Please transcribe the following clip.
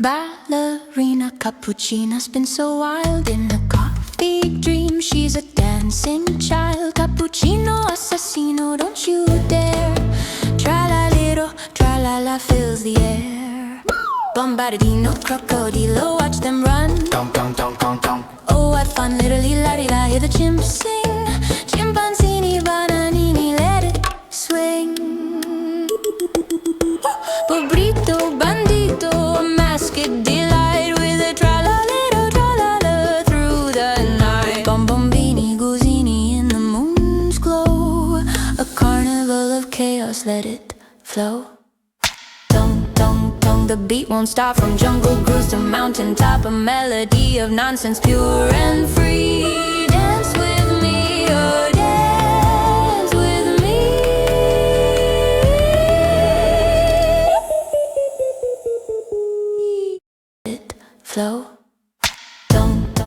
Ballerina cappuccina's been so wild in a coffee dream. She's a dancing child. Cappuccino assassino, don't you dare. Tra-la-liro, tra-la-la fills the air. Bombardino, crocodilo, watch them run. Dong dong dong dong dong. Oh, what fun, literally la-di-da, hear the chimps sing. Chimpanzini, bananini, let it swing. Pobrito, bandito, a masked delight with a tra-la-liro, tra-la-la through the night. Bombombini, guzini in the moon's glow. A carnival of chaos, let it flow. Dong, dong, dong, the beat won't stop. From jungle cruise to mountaintop, a melody of nonsense, pure and free. Dance with me, oh dance with me. Let it flow.